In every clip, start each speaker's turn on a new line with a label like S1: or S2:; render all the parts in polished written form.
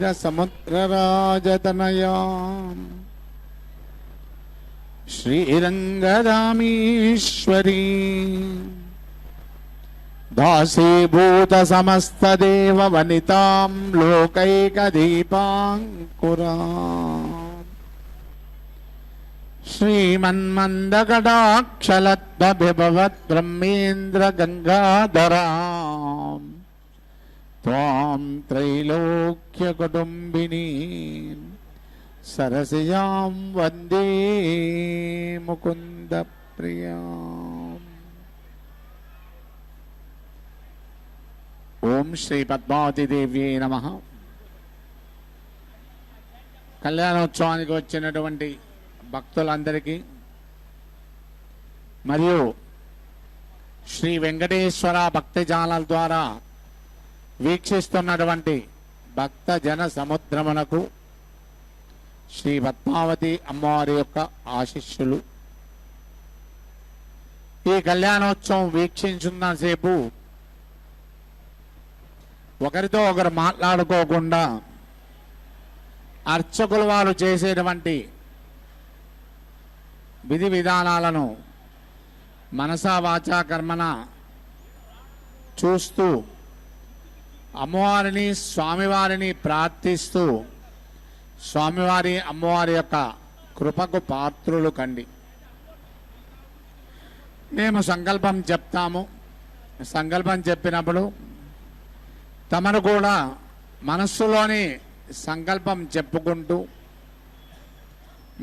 S1: क्षीरसमुद्रराजतनया श्रीरङ्गदामीश्वरी दासीभूतसमस्तदेववनितां लोकैकदीपाङ्कुरा श्रीमन्मन्दकटाक्षलब्धविभवद्ब्रह्मेन्द्रगङ्गाधरां त्वां त्रैलोक्यकुटुम्बिनीं सरसिजां वन्दे मुकुन्दप्रियाम्। ओम श्री पद्मावतीदेव्यै नमः। కళ్యాణోత్సవానికి వచ్చినటువంటి భక్తులందరికీ మరియు శ్రీ వెంకటేశ్వర భక్తి ఛానల్ ద్వారా వీక్షిస్తున్నటువంటి భక్త జన సముద్రమునకు శ్రీ పద్మావతి అమ్మవారి యొక్క ఆశీస్సులు. ఈ కళ్యాణోత్సవం వీక్షించున్నసేపు ఒకరితో ఒకరు మాట్లాడుకోకుండా అర్చకులు వారు చేసేటువంటి విధి విధానాలను మనసా వాచా కర్మన చూస్తూ అమ్మవారిని స్వామివారిని ప్రార్థిస్తూ స్వామివారి అమ్మవారి యొక్క కృపకు పాత్రులు కండి. మేము సంకల్పం చెప్తాము. సంకల్పం చెప్పినప్పుడు తమను కూడా మనస్సులోని సంకల్పం చెప్పుకుంటూ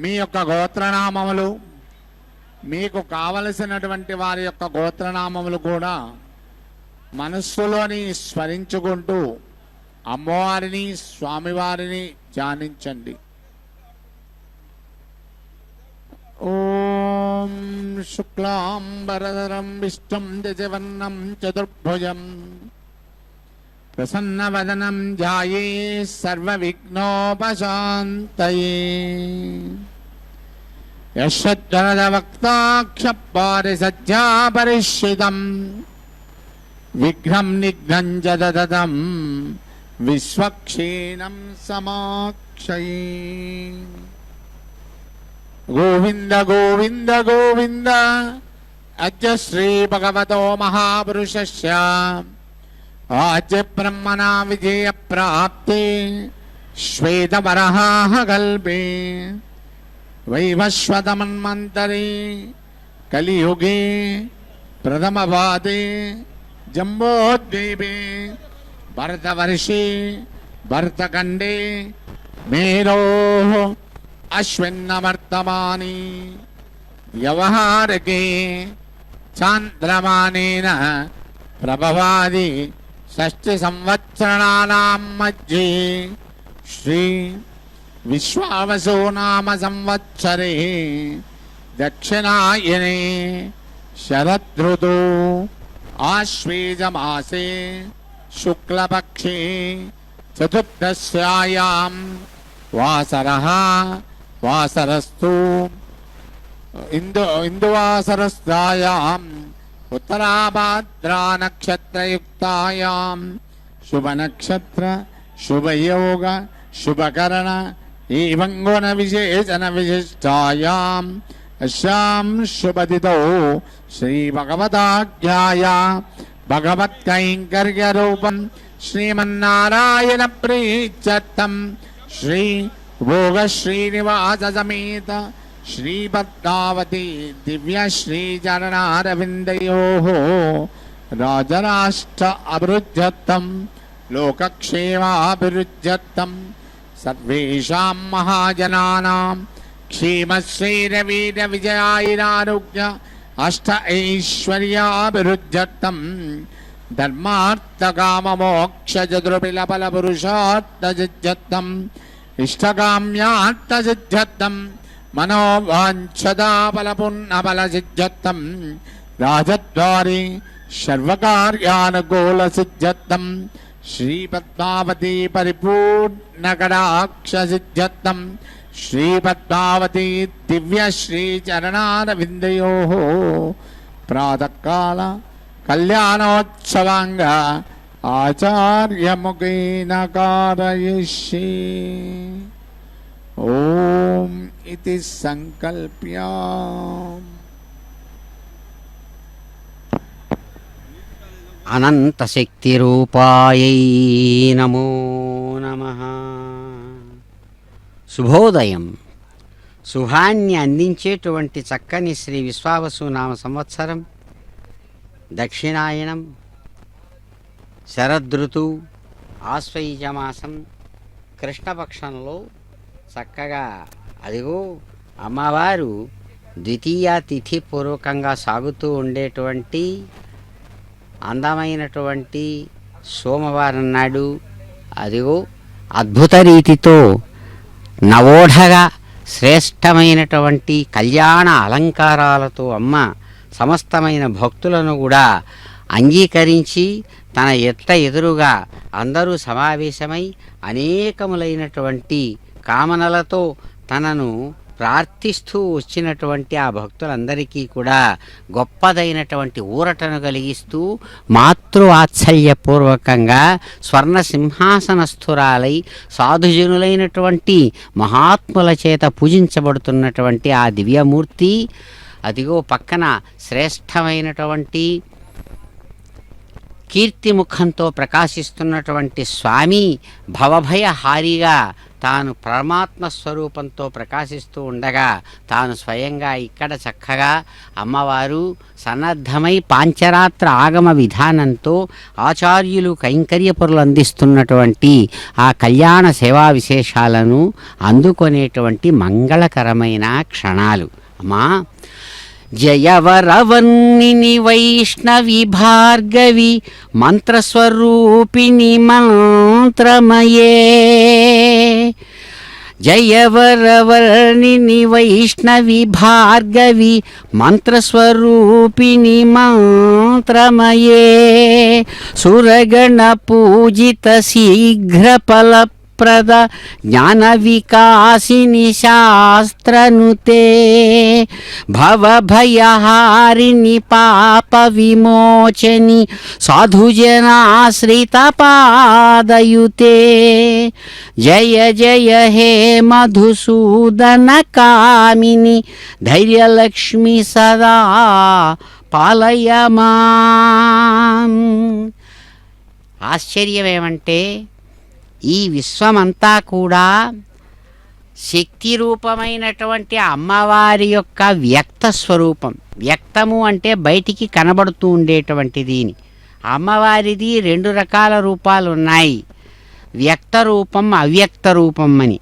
S1: మీ యొక్క గోత్రనామములు, మీకు కావలసినటువంటి వారి యొక్క గోత్రనామములు కూడా మనస్సులోని స్మరించుకుంటూ అమ్మవారిని స్వామివారిని ధ్యానించండి. ఓం శుక్లాంబరధరం విష్ణుం శశివర్ణం చతుర్భుజం ప్రసన్నవదనం ధ్యాయే సర్వవిఘ్నోపశాంతయే. యశ్వద్వరదవక్తాక్షపారిసజ్జాపరిష్ఠితం విఘ్నం నిఘ్నం జదదం విశ్వక్షీణం సమాక్షయే. గోవింద గోవింద గోవింద అద్య శ్రీ భగవతో మహాపురుషస్య ఆద్య బ్రహ్మణా విజయ ప్రాప్తే శ్వేతవరాహ కల్పే వైవస్వతమన్వంతరే కలియుగే ప్రథమపాదే జంబోద్వీపే భరతవర్షే భరతఖండే మేరోః అశ్విన్నవర్తమాని వ్యవహారకే చాంద్రమానేన ప్రభవాది షష్ఠి సంవత్సరాణాం మధ్యే శ్రీ విశ్వావసో నామ సంవత్సరే దక్షిణాయనే శరదృతు ఆశ్వేజమాసే శుక్లపక్షే చతుర్దశ్యాయాం వాసరః వాసరస్తు ఇందువాసరస్తాయాం ఉత్తరాభాద్రా నక్షత్రయుక్తాయాం శుభనక్షత్ర శుభయోగ శుభకరణ ఏవం గుణ విశేషణ విశిష్టాయాం అస్యాం శుభతిథౌ శ్రీ భగవదాఖ్యాయ భగవత్కైంకర్య రూపం శ్రీమన్నారాయణ ప్రీత్యర్థం శ్రీ భోగ శ్రీనివాస సమేత శ్రీ పద్మావతి దివ్య శ్రీ చరణారవిందయోః రాజరాష్ట్ర అభివృద్ధ్యర్థం లోకక్షేమాభివృద్ధ్యర్థం సర్వేషాం మహాజనానాం క్షేమశ్రీరవీర విజయాయురారోగ్య అష్ట ఐశ్వర్యాభివృద్ధ్యర్థం ధర్మార్థకామమోక్షచతుర్బిలఫలపురుషార్థసిద్ధ్యర్థం ఇష్టకామ్యార్థసిద్ధ్యర్థం మనోవాంఛదాఫలపుణ్యఫలసిద్ధ్యర్థం రాజద్వారి సర్వకార్యానుకూలసిద్ధ్యర్థం శ్రీ పద్మావతి పరిపూర్ణకటాక్షసిద్ధ్యర్థం శ్రీ పద్మావతి దివ్య శ్రీ చరణారవిందయోః ప్రాతకాల కళ్యాణోత్సవాంగ ఆచార్యముఖేన కారయిష్యే. ఓం ఇతి సంకల్ప్య
S2: అనంతశక్తిరూపాయై నమో నమః. శుభోదయం. శుభాన్ని అందించేటువంటి చక్కని శ్రీ విశ్వావసు నామ సంవత్సరం, దక్షిణాయనం, శరదృతువు, ఆశ్వయుజమాసం, కృష్ణపక్షంలో చక్కగా అదిగో అమ్మవారు ద్వితీయ తిథి పూర్వకంగా సాగుతూ ఉండేటువంటి అందమైనటువంటి సోమవారం నాడు అదిగో అద్భుత రీతితో నవోఢగా శ్రేష్టమైనటువంటి కళ్యాణ అలంకారాలతో అమ్మ సమస్తమైన భక్తులను కూడా అంగీకరించి తన ఎదురుగా అందరూ సమావేశమై అనేకములైనటువంటి కామనలతో తనను ప్రార్థిస్తూ వచ్చినటువంటి ఆ భక్తులందరికీ కూడా గొప్పదైనటువంటి ఊరటను కలిగిస్తూ మాతృవాత్సల్యపూర్వకంగా స్వర్ణ సింహాసనస్థురాలై సాధుజనులైనటువంటి మహాత్ముల చేత పూజించబడుతున్నటువంటి ఆ దివ్యమూర్తి అదిగో పక్కన శ్రేష్టమైనటువంటి కీర్తిముఖంతో ప్రకాశిస్తున్నటువంటి స్వామి భవభయహారిగా తాను పరమాత్మ స్వరూపంతో ప్రకాశిస్తూ ఉండగా తాను స్వయంగా ఇక్కడ చక్కగా అమ్మవారు సన్నద్ధమై పాంచరాత్ర ఆగమ విధానంతో ఆచార్యులు కైంకర్యపురులు అందిస్తున్నటువంటి ఆ కళ్యాణ సేవా విశేషాలను అందుకొనేటువంటి మంగళకరమైన క్షణాలు. అమ్మా, జయవరవన్నిని వైష్ణవి భార్గవి మంత్రస్వరూపిణి మంత్రమయే. జయవరవర్ణిని వైష్ణవి భార్గవి మంత్రస్వరూపిణి మంత్రమయే. సురగణ పూజిత శీఘ్రఫల ప్రద జ్ఞాన వికాసిని శాస్త్రనుతే. భవభయహారిణి పాప విమోచని సాధుజనాశ్రిత పాదయుతే. జయ జయ హే మధుసూదన కామిని ధైర్యలక్ష్మి సదా పాలయమాం. ఆశ్చర్యమేమంటే ఈ విశ్వమంతా కూడా శక్తి రూపమైనటువంటి అమ్మవారి యొక్క వ్యక్త స్వరూపం. వ్యక్తము అంటే బయటికి కనబడుతూ ఉండేటువంటిది. అమ్మవారిది రెండు రకాల రూపాలు ఉన్నాయి, వ్యక్త రూపం, అవ్యక్త రూపం అని.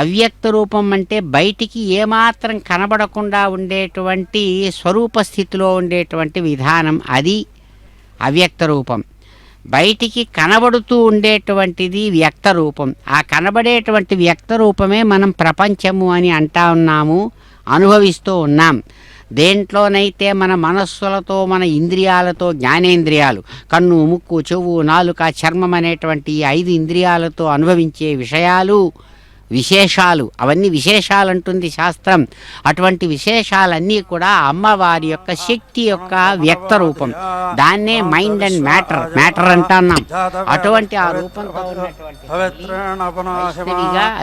S2: అవ్యక్త రూపం అంటే బయటికి ఏమాత్రం కనబడకుండా ఉండేటువంటి స్వరూప స్థితిలో ఉండేటువంటి విధానం, అది అవ్యక్త రూపం. బయటికి కనబడుతూ ఉండేటువంటిది వ్యక్త రూపం. ఆ కనబడేటువంటి వ్యక్త రూపమే మనం ప్రపంచము అని అంటా ఉన్నాము, అనుభవిస్తూ ఉన్నాం. దేంట్లోనైతే మన మనస్సులతో, మన ఇంద్రియాలతో, జ్ఞానేంద్రియాలు, కన్ను, ముక్కు, చెవు, నాలుక, చర్మం అనేటువంటి 5 ఇంద్రియాలతో అనుభవించే విషయాలు, విశేషాలు, అవన్నీ విశేషాలు అంటుంది శాస్త్రం. అటువంటి విశేషాలన్నీ కూడా అమ్మవారి యొక్క శక్తి యొక్క వ్యక్త రూపం. దాన్నే మైండ్ అండ్ మ్యాటర్ అంటున్నాం. అటువంటి ఆ రూపంతో ఉన్నటువంటి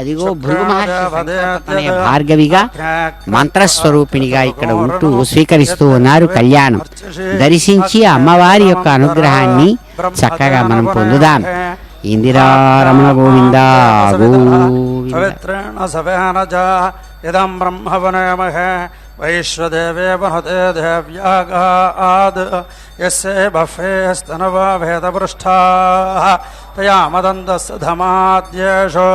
S2: అదిగో భృగు మహర్షి అనే భార్గవిగా మంత్రస్వరూపిణిగా ఇక్కడ ఉంటూ స్వీకరిస్తూ ఉన్నారు. కళ్యాణం దర్శించి అమ్మవారి యొక్క అనుగ్రహాన్ని చక్కగా మనం పొందుదాం. ఇందిరారమణ గోవింద
S3: పవిత్రేణ సవేనజ ఇదం బ్రహ్మవనేమహే వైశ్వదేవే వహతే దేవ్యాగాద్ యస్యే బఫే స్తనవా వేదపృష్ఠాః తయా మదందస్య ధమాద్యేషో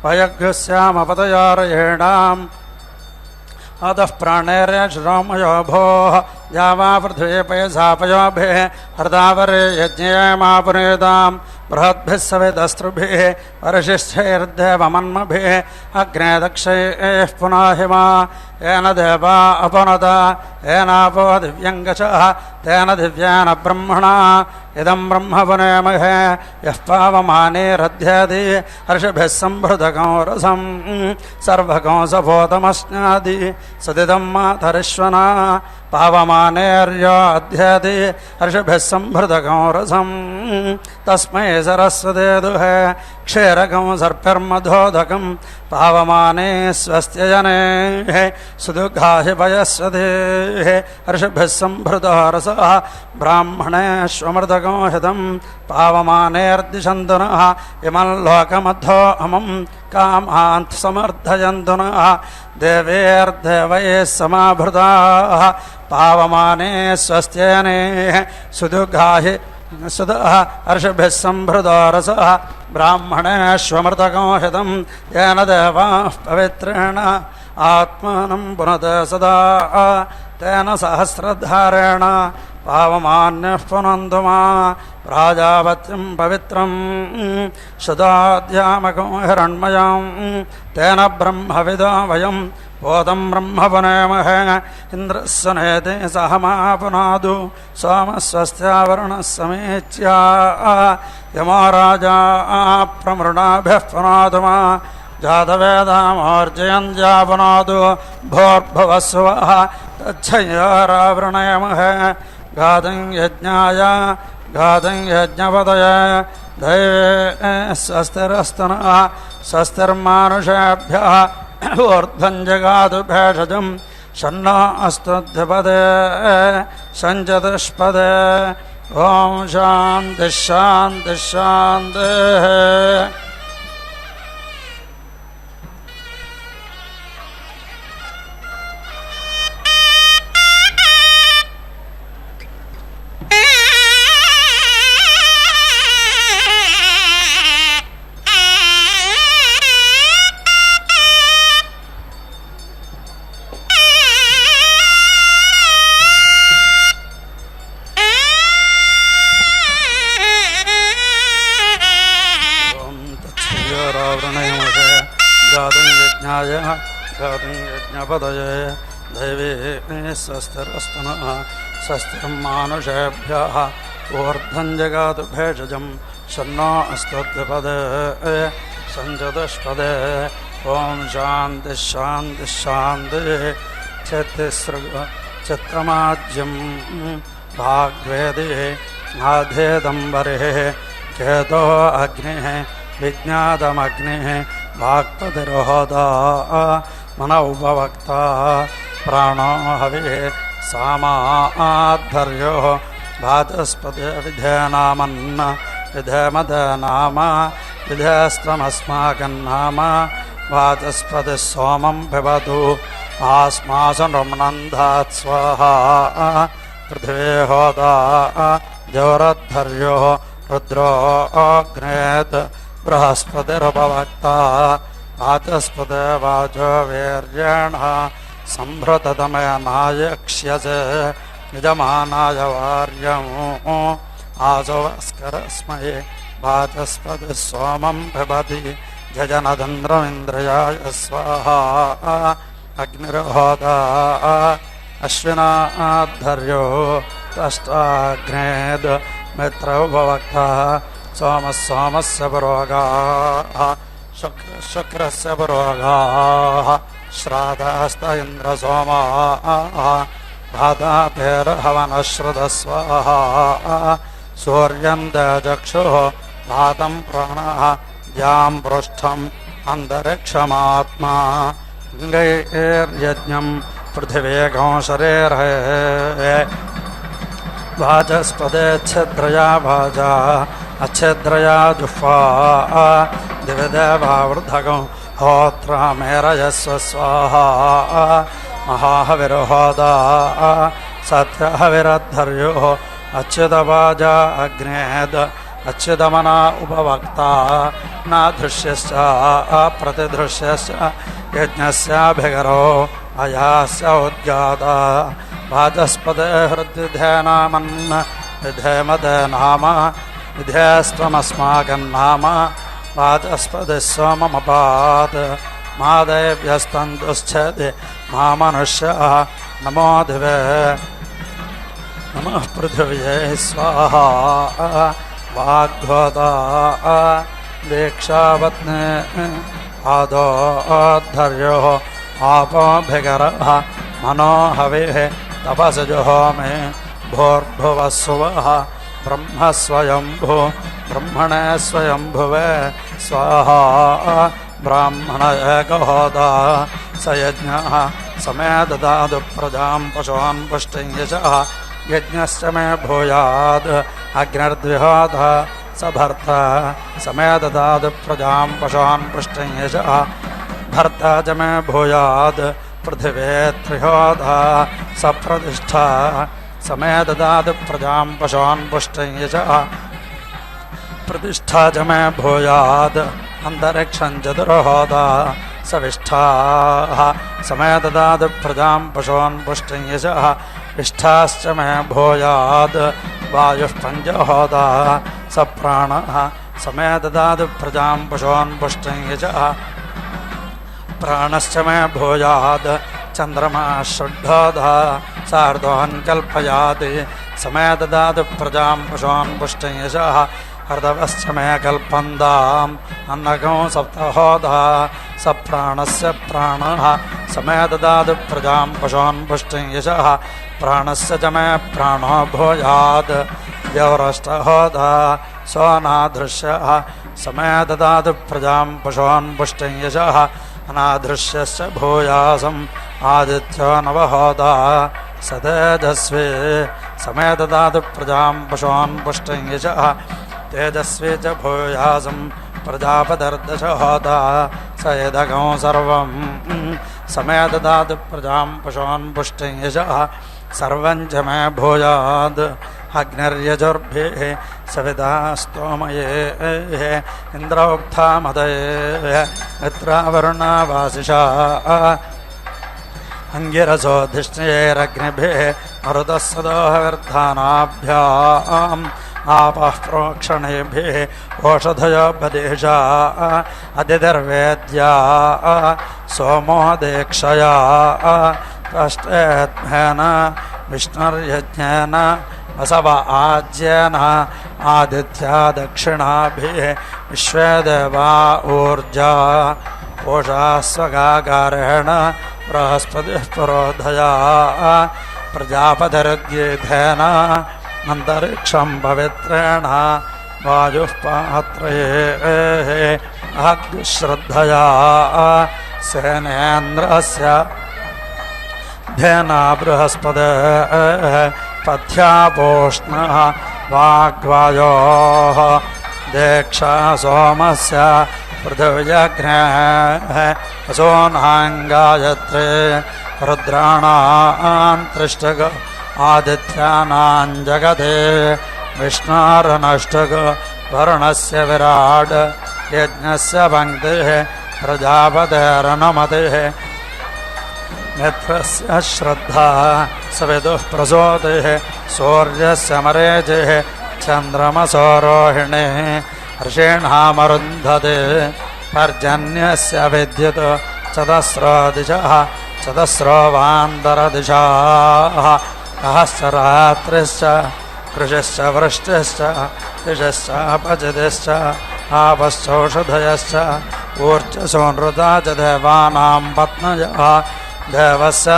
S3: వయగ్స్యామపతయారయేణాం अतः प्राणेरे श्रोमयो भोः द्यावा पृथ्वी पयसापयोभिः हृदावरे यज्ञे मा पुनेतां बृहद्भिः सविदस्त्रुभिः वर्षिष्ठैर्देवमन्मभिः अग्ने दक्षैः पुनाहि मा येन देवा अपनुत येनापो दिव्यङ्गचः तेन दिव्येन ब्रह्मणा इदं ब्रह्म पुनेमहे यः पावमानेरध्यति हर्षभिः सम्भृतकं रसं सर्वकं सभूतमश्नादि सदिदं मातरिश्वना पावमानेर्यो अध्यति हर्षभिः सम्भृतकं रसं तस्मै सरस्वते दुहे क्षीरकं सर्पिर्मधोदकं पावमाने स्वस्त्यजने सुदुःखाहि पयस्वते हर्षभिः सम्भृतः रसः ब्राह्मणेष्वमृतकं हितं पावमानेर्दिशन्तु नः इमं लोकमद्धो अमं कामान्त समर्थयन्तु नः देवेर्देवैः समाभृताः पावमाने स्वस्त्यजने सुदुःखाहि सुदः हर्षभिः सम्भृतो रसः ब्राह्मणेष्वमृतकं हितं येन देवाः पवित्रेण आत्मानं पुनते सदा तेन सहस्रधारेण पावमान्यः पुनन्तु मा प्राजापत्यं पवित्रं शुदाध्यामकं हिरण्मयं तेन ब्रह्मविदो वयं बोधं ब्रह्म पुनेमहे इन्द्रस्य नेते सह मा पुनादु सोमस्वस्त्यावरुणः समेत्या यमो राजा प्रमृणाभिः पुनादु मा जातवेदामोर्जयन्त्या पुनादु भोर्भुवस्वः तच्छय्यारावृणयमहे गातं यज्ञाय गातं यज्ञपदये दैवे स्वस्तिरस्तु नः स्वस्तिर्मानुषेभ्यः ऊर्ध्वं जगातु भेषजं शन्नो अस्तुध्यपदे सञ्चतुष्पदे ॐ शान्तिः शान्तिः शान्तिः। गातं यज्ञाय गातं यज्ञपदये दैवे स्वस्तिरस्तु नः स्वस्तिर्मानुषेभ्यः ऊर्ध्वं जगातु भेषजं शन्नो अस्तुद्विपदे सञ्चतुष्पदे ॐ शान्तिः शान्तिः शान्तिः। चित्रमाज्यं भाग्वेदे आधेदम्बरे केतो अग्निः विज्ञातमग्निः वाक्पतिरोहोदा मन उपवक्ता प्राणो हविः सामाधर्यो वाचस्पति विधेनामन्न विधेमदनाम विधेस्त्वमस्माकन्नाम वाचस्पतिः सोमं पिबतु आस्मासु नृम्णन्धात् स्वाहा पृथिवी होदा द्योरद्धर्यो रुद्रो अग्नेत् बृहस्पतिरुपवक्ता वाचस्पते वाचो वीर्येण सम्भृततमेनायक्ष्यसे यजमानाय वार्यम् आसुवस्करस्मै वाचस्पतिः सोमं पिबति जजनदन्द्रमिन्द्रियाय स्वाहा अग्निर्होदा अश्विनाद्धर्यो त्वष्टाग्नेद् मित्र उपवक्ता सोमः सोमस्य पुरोगाः शुक्रस्य पुरोगाः श्राद्धस्त इन्द्रसोमाः भातापेर्हवनश्रुतस्वाहा सूर्यं तेजक्षुः भातं प्राणः द्यां पृष्ठम् अन्तरिक्षमात्मा गैर्यज्ञं पृथिवेगं शरीरे वाचस्पते छिद्रया वाचा अच्छिद्रया जुह्वा दिविदेवावृद्धगं होत्रमेरयस्व स्वाहा महाहविर्होदा सत्यहविरद्धर्योः अच्युतवाजा अग्नेद् अच्युतमना उपवक्ता न दृश्यश्च अप्रतिदृश्यश्च यज्ञस्याभिगरो अयास्य उद्गाता वाचस्पते हृद्विधेनामन्न विधेमदे नाम विधेस्त्वमस्माकन्नाम वाचस्पतिः सोममपात् मादेव्यस्तन्तुश्चेति मा मनुष्यः नमो दिवे नमः पृथिव्यै स्वाहा वाग्भवता दीक्षावत्ने आदोद्धर्यो आपोऽभिगरः मनो हविः तपसजुहोमि भूर्भुवस्सुवः ब्रह्म स्वयंभू ब्रह्मणे स्वयंभुवे स्वाहा ब्राह्मण एकहोदा स यज्ञः समे ददातु प्रजां पशून् पुष्टिं यशः यज्ञश्च मे भूयात् अग्निर्द्विहोतः स भर्ता समे ददातु प्रजां पशून् पुष्टिं यशः भर्ता च मे भूयात् पृथिवे त्रिहोतः स प्रतिष्ठा समे ददातु प्रजां पशून् पुष्टिं यशः प्रतिष्ठा च मे भूयात् अन्तरिक्षं चतुर्होता सविष्ठाः समे ददातु प्रजां पशून् पुष्टिं यशः विष्ठाश्च मे भूयात् वायुः पञ्चहोता स प्राणः समे ददातु प्रजां पशून् पुष्टिं यशः प्राणश्च मे भूयात् चन्द्रमा षड्होता सार्धोऽहं कल्पयाति समे ददातु प्रजां पशून् पुष्टिं यशः हर्दवश्च मे कल्पन्ताम् अन्नगो सप्तहोता स प्राणस्य प्राणः समे ददातु प्रजां पशून् पुष्टिं यशः प्राणस्य च मे प्राणो भूयात् द्यौरष्टहोता सोऽनादृश्यः समे ददातु प्रजां पशून् पुष्टिं यशः अनादृश्यश्च भूयासम् आदित्यो नवहोता स तेजस्वी समे ददातु प्रजां पशून् पुष्टिं यशः तेजस्वी च भूयासं प्रजापतिर्दशहोता स यदगो सर्वं समे ददातु प्रजां पशून् पुष्टिं यशः सर्वं च मे भूयात् अग्निर्यजुर्भिः सविता स्तोमये इन्द्रोक्थामदये मित्रावरुणावासिषा अङ्गिरसोऽधिष्ठैरग्निभिः मरुतः सदोहविर्धानाभ्याम् आपः प्रोक्षणेभिः ओषधयोपदेशा अदितिर्वेद्या सोमो दीक्षया त्वष्टेत्मेन विष्णुर्यज्ञेन वसव आज्येन आदित्या दक्षिणाभिः विश्वे देवा ऊर्जा पूषा स्वगागारेण बृहस्पतिः पुरोधया प्रजापतिर्गीधेन अन्तरिक्षं पवित्रेण वायुः पात्रये अग्निश्रद्धया सेनेन्द्रस्य धेना बृहस्पतेः पथ्यापोष्णः वाग्वायोः दीक्षा सोमस्य पृथिव्यग्नेः वसोऽनाङ्गायत्रे रुद्राणां त्रिष्टग आदित्यानां जगते विष्णोरनष्टग वरुणस्य विराट् यज्ञस्य पङ्क्तिः प्रजापतेरनुमतिः नेत्रस्य श्रद्धा सविदुः प्रसूतिः सूर्यस्य मरीचिः चन्द्रमसो रोहिणिः ऋषीणामरुन्धते पर्जन्यस्य विद्युत् चतस्रो दिशः चतस्रो वान्तरदिशाः सहस्ररात्रिश्च कृषिश्च वृष्टिश्च दिशश्च अपचितिश्च आपश्चौषधयश्च ऊर्जसोनृता च देवानां पत्न्यः देवस्य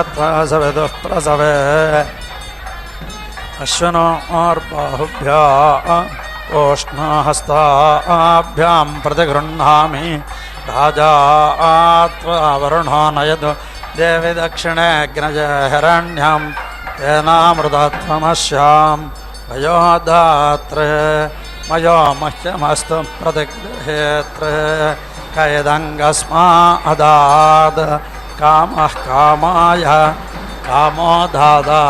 S3: सविदुः प्रसवे अश्विनोर्बाहुभ्याम् ओष्णहस्ताभ्यां प्रतिगृह्णामि राजा त्वा वरुणो नयतु देवि दक्षिणेऽग्नज हिरण्यं तेनामृतत्वमस्यां वयोधात्रे मयो मह्यमस्तु प्रतिगृहेत्रे कैदङ्गस्मादाद् कामः कामाय कामो दादा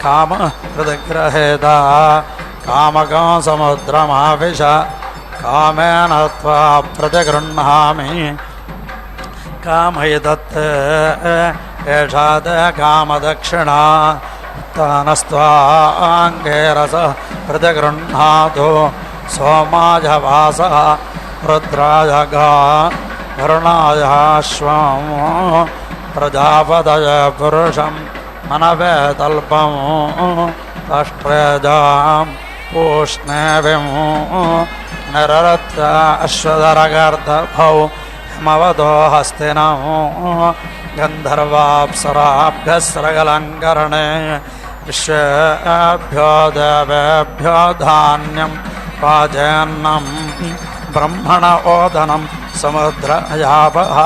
S3: कामः प्रतिग्रहेदा कामको समुद्रमाविश कामेन त्वा प्रतिगृह्णामि कामयिदत्ते एषा ते कामदक्षिणा तानस्त्वाङ्गेरस प्रतिगृह्णातु सोमाय वासः रुद्राय गा वरुणायाश्वं प्रजापतय पुरुषं मनवे तल्पं तष्ट्रेजां पूष्णेविं निररत्य अश्वदरगर्दभौ हिमवतो हस्तिनौ गन्धर्वाप्सराभ्यस्रगलङ्करणे विश्वेभ्यो देवेभ्यो धान्यं पाजेन्नं ब्रह्मण ओदनं समुद्रयापः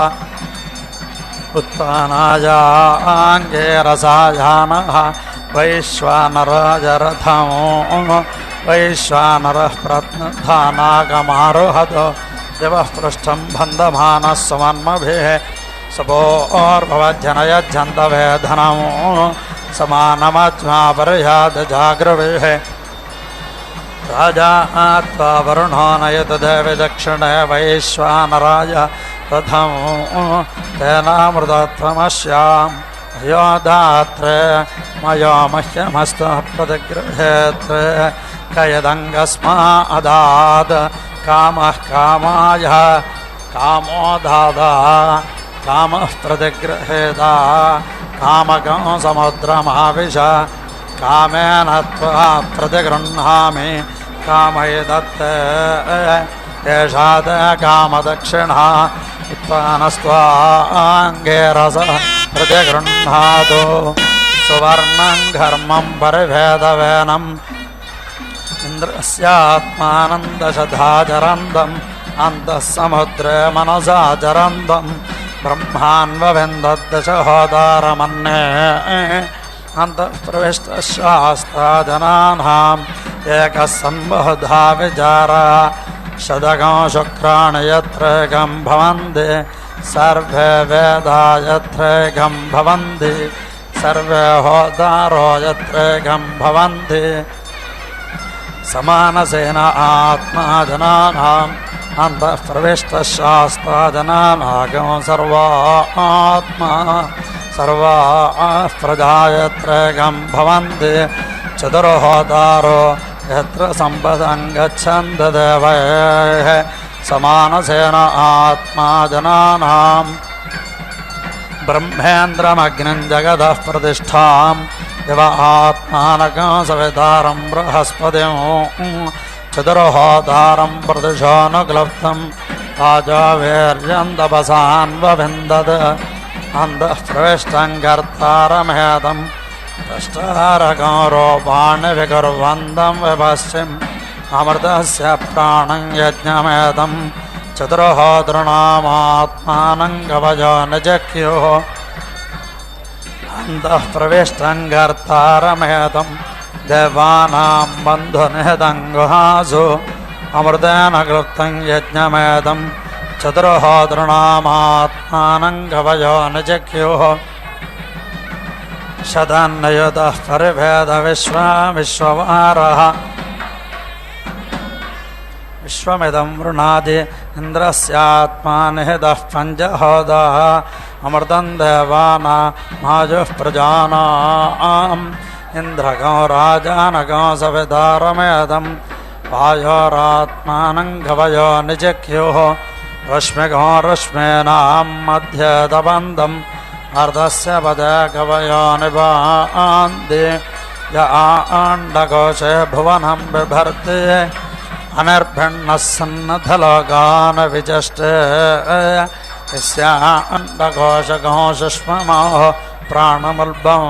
S3: उत्पन्नायाङ्गे रसायानः वैश्वानरजरथमो वैश्वानरः प्रत्नधानागमारोहतो दिवः पृष्ठं बन्धमानः सुमन्मभिः सपोर्भवज्जनयज्जन्तवेधनमो समानमज्मापरियादजाग्रविः राजा त्वा वरुणो नयतु देवि दक्षिणे वैश्वानराय रथमो तेनामृतत्वमस्याम् यो दात्रे मयो मह्यमस्तु प्रतिगृहेत्रे कयदङ्गस्मादात् कामः कामाय कामो दादा कामः प्रतिगृहेदा कामकं समुद्रमाविश कामेन त्वा प्रतिगृह्णामि कामयदत्ते एषा ते कामदक्षिणा उत्पन्नस्त्वाङ्गे रसः प्रतिगृह्णातु सुवर्णं घर्मं परिभेदवेनम् इन्द्रस्यात्मानन्दशधाचरन्दम् अन्तः समुद्रे मनसा चरन्दं ब्रह्मान्वविन्दद्दशहोदारमन्ये अन्तः प्रविष्टशास्त्राजनानाम् एकः सम्बहुधा विचारः शतकं शुक्राणि यत्रैकं भवन्ति सर्वे वेदा यत्रैकं भवन्ति सर्वे होदारो यत्रैकं भवन्ति समानसेन आत्मा जनानाम् अन्तः प्रविष्टशास्त्राजनानागं सर्वा आत्मा सर्वा प्रजा यत्रैकं भवन्ति चतुर्होदारो यत्र सम्पदं गच्छन्ति देवैः समानसेन आत्मा जनानां ब्रह्मेन्द्रमग्निं जगतः प्रतिष्ठां दिव आत्मानकं सवितारं बृहस्पतिं चतुर्होदारं प्रदिशोऽनुक्लुप्तं आजावीर्यं तपसान्वविन्दत् अन्तः प्रविष्टं कर्तारमेतं कष्टारकं रूपाणि विकुर्वन्तं विपश्चिम् अमृतस्य प्राणं यज्ञमेतं चतुर्होतॄणामात्मानं कवयो निजख्युः अन्तः प्रविष्टं कर्तारमेतं देवानां बन्धुनिहितं गुहासु अमृतेन क्लुप्तं यज्ञमेतं चतुर्होतॄणामात्मानं कवयो निजख्युः शतन्नयुतः परिभेदविश्ववारः विश्वमिदं वृणादि इन्द्रस्यात्मानिहितः पञ्चहोदाः अमृतं देवानामाजुः प्रजानाम् इन्द्रगो राजानगो सवितारमेदं वायोरात्मानं कवयो निजख्युः रश्मिगो रश्मीनां मध्ये तपन्दम् अर्धस्य पदे कवयो निपान्ति य आण्डकोशे भुवनं बिभर्ति अनिर्भिन्नः सन्नथलोकान् विचष्टे यस्याण्डकोशको सुष्ममोः प्राणमुल्बं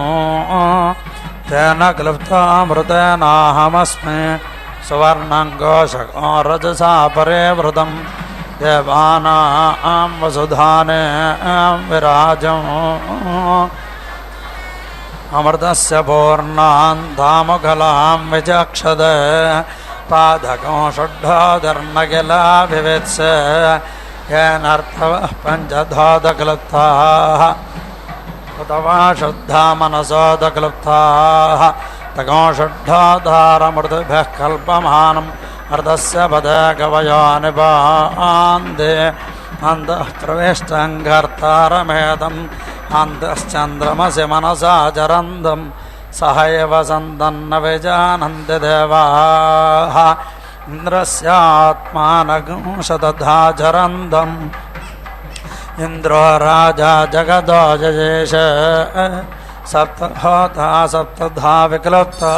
S3: तेन क्लुप्तामृतेनाहमस्मि सुवर्णं कोशको रजसा परिवृतं देवानां वसुधाने विराजम् अमृतस्य पूर्णां धामुखलां विचक्षते पादको षड्ढोदर्नकिलाभिवेत्से येनर्थवः पञ्चधोदक्लुप्ताः उतवा शुद्धा मनसोदक्लुप्ताः तको षड्ढोदारमृतुभ्यः कल्पमानम् अर्धस्य पदे कवयो निपान्ति अन्तः प्रविष्टं कर्तारमेदम् अन्तश्चन्द्रमसि मनसा चरन्दं सहैव सन्तन्न विजानन्ति देवाः इन्द्रस्यात्मानगुंशतधा चरन्दं ఇంద్రో రాజా జగదో జయేష సప్తహోతా సప్తధా విక్లుప్తా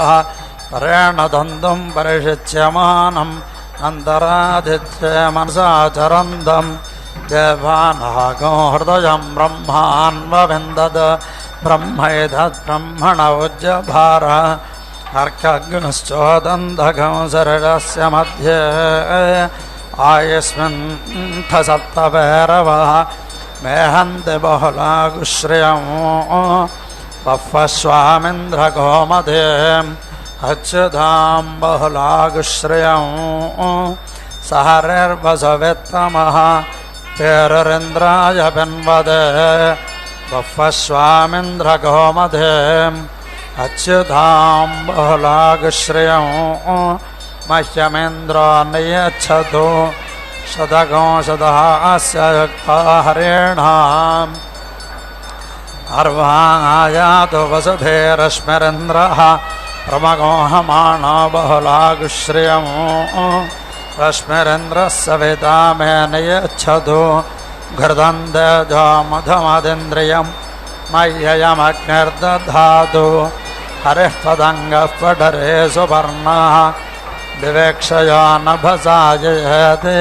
S3: పరేణ దందుం పరిషిచ్యమానం అంతరాదిత్య మనసా చరందం దేవానాగో హృదయం బ్రహ్మాన్వవిందద బ్రహ్మైదత్ బ్రహ్మణ ఉజ్జభార అర్కగ్నశ్చోదంధగం శరీరస్య మధ్యే ఆయస్మిన్థ సప్తభైరవః మేహంతి బహుళాగుశ్రియం బహ్వస్వామింద్రగోమదే అచ్యుతాం బహుళాగుశ్రియం సహరిర్వసవిత్తమః పేరురింద్రాయ పిన్వదే బహ్వస్వామింద్రగోమదే అచ్యుతాం బహుళాగుశ్రియం మహ్యమేంద్రో నియచ్చతు శతకోశతః యుక్తా హరేణాం అర్వాయాతు వసుధేరశ్మిరేంద్రః ప్రమగోహమాణో బహుళాగుశ్రియం రశ్మిరేంద్రः సవితా మే నియచ్చతు ఘృతం తేజో మధుమదింద్రియం మయ్యయమగ్నిర్దధాతు హరిః పతంగः పఠరే సుపర్ణः వివేక్షయా నభసా జయతే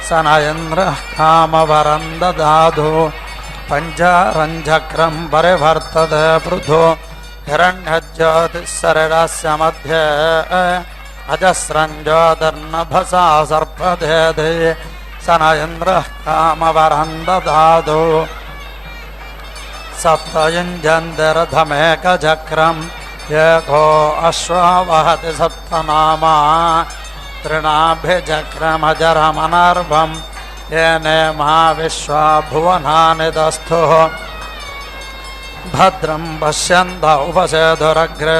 S3: స న ఇంద్రः కామవరం దదాతు పంచారంచక్రం పరివర్తతే పృథు హిరణ్యజ్యోతిఃశరీరస్య మధ్యే అజస్రం జ్యోతిర్నభసా సర్పధేధి స న ఇంద్రः కామవరం దదాతు సప్తయుంజంతి రథమేకచక్రం ఏకో అశ్వావహతి సప్తనామా తృణాభిచక్రమజరమనర్భం ఏనే మా విశ్వా భువనాని దస్థుః భద్రం పశ్యంత ఉపసేధురగ్రే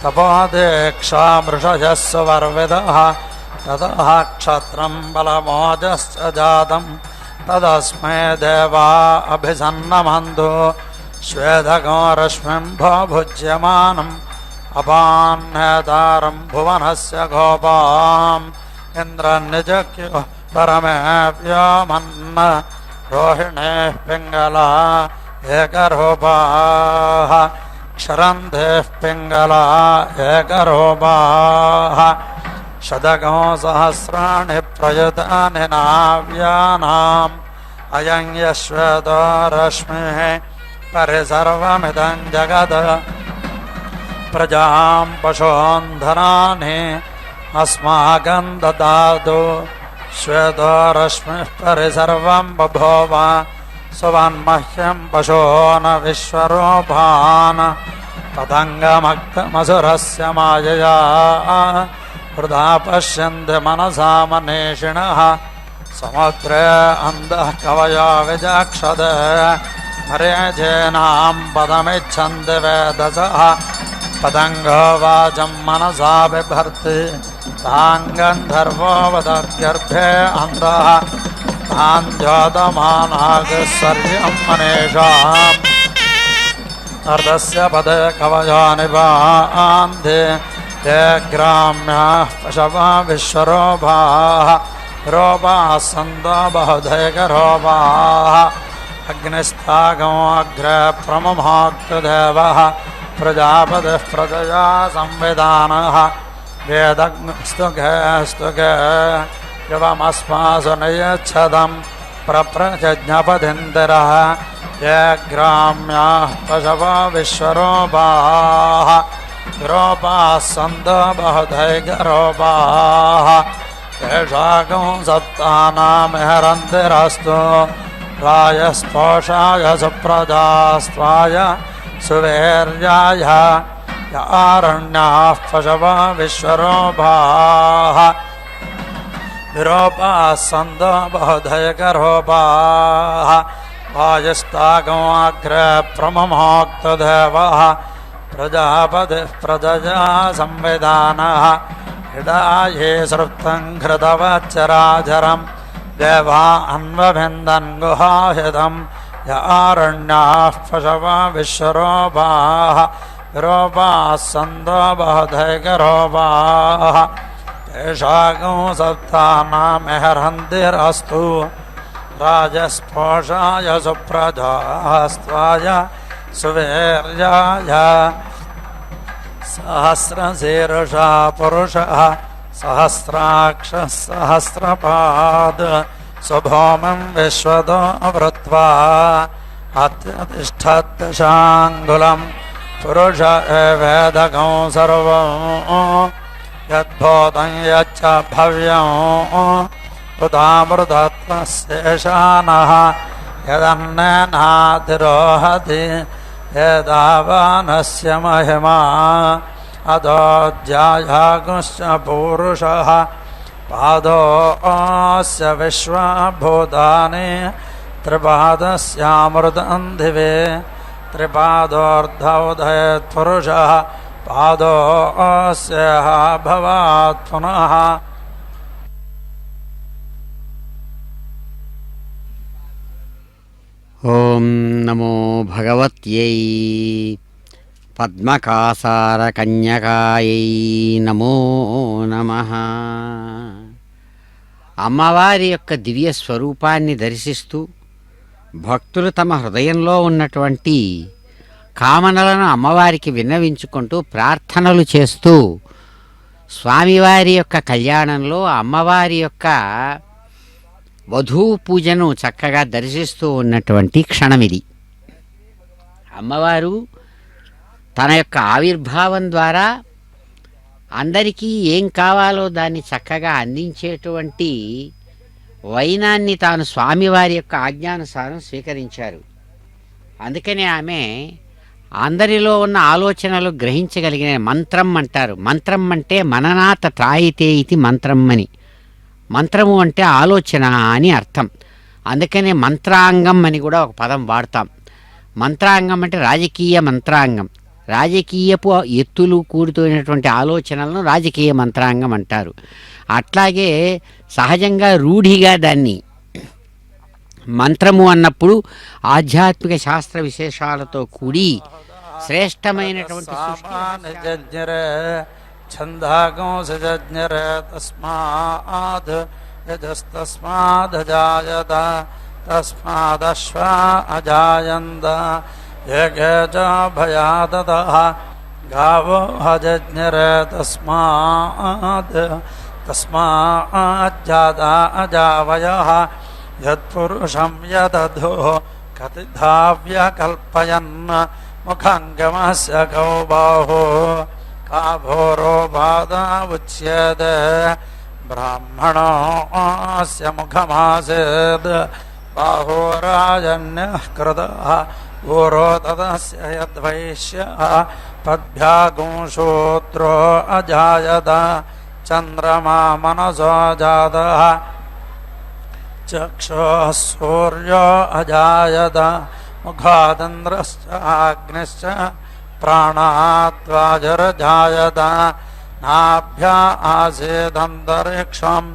S3: తపోదీక్షా మృషయः సువర్విదః తతః క్షత్రం బలమోజశ్చ జాతం తదస్మై దేవా అభిసన్నమంతు శ్వేదగో రశ్మింభో భుజ్యమానం అపాన్నేతారం భువనస్య గోపాం ఇంద్రన్నిజక్యు పరమేవ్యోమన్న రోహిణేః పింగళా ఏకరూపాః క్షరంధేః పింగళా ఏకరూపాః శతకో సహస్రాణి ప్రయుతాని నావ్యానాం అయం యశ్వేతో రశ్మిః పరిసర్వమిదం జగత్ ప్రజాం పశూన్ధనాని అస్మాకం దదాతు శ్వేతో రశ్మిః పరిసర్వం బభూవ సువన్మహ్యం పశూన్ విశ్వరూపాన్ పతంగమగ్ధమసురస్య మాయయా హృదా పశ్యంతి మనసా మనీషిణః సముద్రే అంధః కవయో విజాక్షతే మరీచేనాం పదమిచ్చంతి వేదసః పతంగో వాచం మనసా బిభర్తి తాం గంధర్వో వదత్యర్భే అంధః తాం ద్యోతమానాగస్వర్యం మనీషాం అర్ధస్య పదే కవయో నిపాంతి ते ग्राम्याः पशवा विश्वरूपाः रूपाः सन्तो बहुधैकरूपाः अग्निस्थागो अग्रे प्रमुमोक्तुदेवः प्रजापतिः प्रजया संविधानः वेदस्तुगे स्तुगे युवमस्मासु नियच्छतं प्रप्रजज्ञपदिन्दिरः ये ग्राम्याः पशवा विश्वरूपाः रूपाः सन्तो बहुधैकरूपाः तेषाकं सप्तानामिहरन्तिरस्तु रायस्पोषाय सुप्रजास्त्वाय सुवीर्याय य आरण्याः पशवा विश्वरूपाः विरूपाः सन्तो बहुधैकरूपाः वायुस्तागमग्रे प्रमुमोक्तदेवः प्रजापतिः प्रजया संविधानः हिडाये सृप्तं घृतवच्चराचरं देवा अन्वभिन्दन् गुहाहितं य आरण्याः पशवा विश्वरूपाः विरूपाः सन्तो बहुधैकरूपाः तेषाकं सप्तानामिहरन्तिरस्तु राजस्पोषाय सुप्रजास्त्वाय सुवीर्याय सहस्रशीर्षा पुरुषः सहस्राक्षः सहस्रपाद सुभौमं विश्वतो वृत्वा अत्यतिष्ठद्दशाङ्गुलं पुरुष एवेदकं सर्वं यद्भूतं यच्च भव्यं उदामृतत्वशेषानः यदन्नेनाधिरोहति एतावानस्य महिमा अदोऽध्यायागुश्च पूरुषः पादोऽस्य विश्वभूतानि त्रिपादस्यामृतं दिवे त्रिपादोऽर्धोदयत्पुरुषः पादोऽस्यः भवात् पुनः
S2: ఓం నమో భగవత్యై పద్మకాసారకన్యకాయై నమో నమః. అమ్మవారి యొక్క దివ్య స్వరూపాన్ని దర్శిస్తూ భక్తులు తమ హృదయంలో ఉన్నటువంటి కామనలను అమ్మవారికి విన్నవించుకుంటూ ప్రార్థనలు చేస్తూ స్వామివారి యొక్క కళ్యాణంలో అమ్మవారి యొక్క వధూవు పూజను చక్కగా దర్శిస్తూ ఉన్నటువంటి క్షణమిది. అమ్మవారు తన యొక్క ఆవిర్భావం ద్వారా అందరికీ ఏం కావాలో దాన్ని చక్కగా అందించేటువంటి వైనాన్ని తాను స్వామివారి యొక్క ఆజ్ఞానుసారం స్వీకరించారు. అందుకనే ఆమె అందరిలో ఉన్న ఆలోచనలు గ్రహించగలిగిన మంత్రం అంటారు. మంత్రం అంటే మననాత త్రాయితే ఇది మంత్రం అని. మంత్రము అంటే ఆలోచన అని అర్థం. అందుకనే మంత్రాంగం అని కూడా ఒక పదం వాడతాం. మంత్రాంగం అంటే రాజకీయ మంత్రాంగం. రాజకీయపు ఎత్తులు కూడుతున్నటువంటి ఆలోచనలను రాజకీయ మంత్రాంగం అంటారు. అట్లాగే సహజంగా రూఢిగా దాన్ని మంత్రము అన్నప్పుడు ఆధ్యాత్మిక శాస్త్ర విశేషాలతో కూడి శ్రేష్టమైనటువంటి
S3: छन्दागंसजज्ञरे तस्माद् यजस्तस्मादजायत तस्मादश्वा अजायन्त यज्ञे च भयादतः गावो हजज्ञरे तस्माज्जाता अजावयः यत्पुरुषं यदधुः कतिधाव्यकल्पयन् मुखङ्गमस्य कौ बाहो काभोरो बाधा उच्यते ब्राह्मणोऽस्य मुखमासीद् बाहोराजन्यः कृतः ऊरो तदस्य यद्वैश्यः पद्भ्यागुंशूत्रो अजायत चन्द्रमा मनसो जातः चक्षुः सूर्यो अजायत मुखादिन्द्रश्च अग्निश्च प्राणात्वाजरजायत नाभ्या आसीदन्तरिक्षं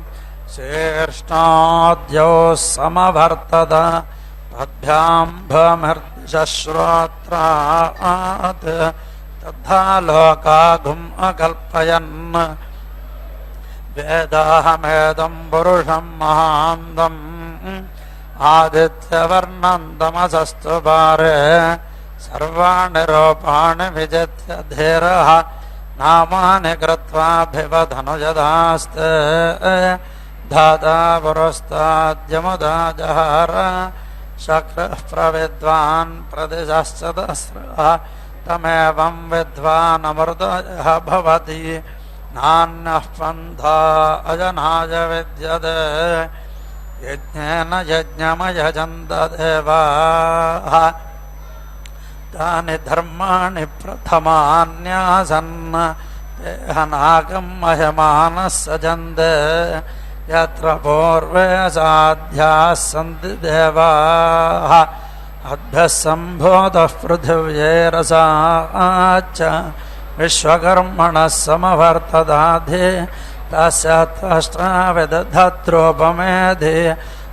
S3: शीर्ष्णाद्यौ समवर्तत पद्भ्यां भमिर्दिशश्रोत्रात् तथा लोकागुम् अकल्पयन् वेदाहमेदं पुरुषं महान्तम् आदित्यवर्णं तमसस्तु पारे सर्वाणि रूपाणि विजित्य धीरः नामानि कृत्वाभिवधनुजदास्ते धाता पुरस्ताद्यमुदा जहार शक्रः प्रविद्वान् प्रदिशश्चतस्रः तमेवं विद्वानमृतयः भवति नान्यः पन्था अजनाय विद्यते यज्ञेन यज्ञमयजन्त देवाः तानि धर्माणि प्रथमान्यासन् देहनागं मह्यमानः सजन्ते यत्र पूर्वे साध्याः सन्ति देवाः अद्भ्यः सम्भूतः पृथिव्यैरसाच्च विश्वकर्मणः समवर्तदाधि तस्य त्वष्ट्राविदधत्रोपमेधि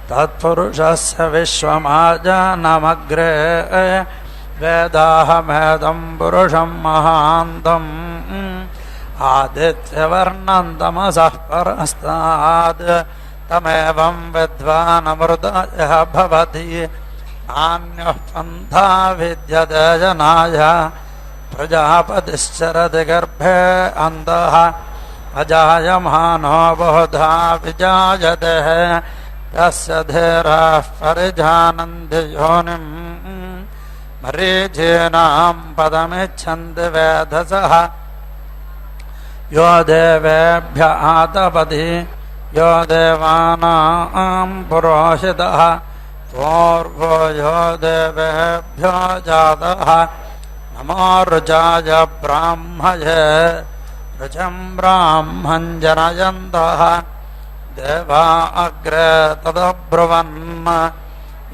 S3: तत्पुरुषस्य विश्वमाजानमग्रे वेदाहमेदं पुरुषं महान्तम् आदित्यवर्णं तमसः परस्तात् तमेवं विद्वानमृतयः भवति नान्यः पन्था विद्यते जनाय प्रजापतिश्चरति गर्भे अन्तः अजायमानो बहुधा विजायते यस्य धीराः परिजानन्ति योनिम् मरीचीनां पदमिच्छन्ति वेधसः यो देवेभ्य आतपति यो देवानां पुरोहितः पूर्वो यो देवेभ्यो जातः नमो ऋचाय ब्राह्मये ऋचं ब्राह्मं जनयन्तः देवा अग्रे तदब्रुवन्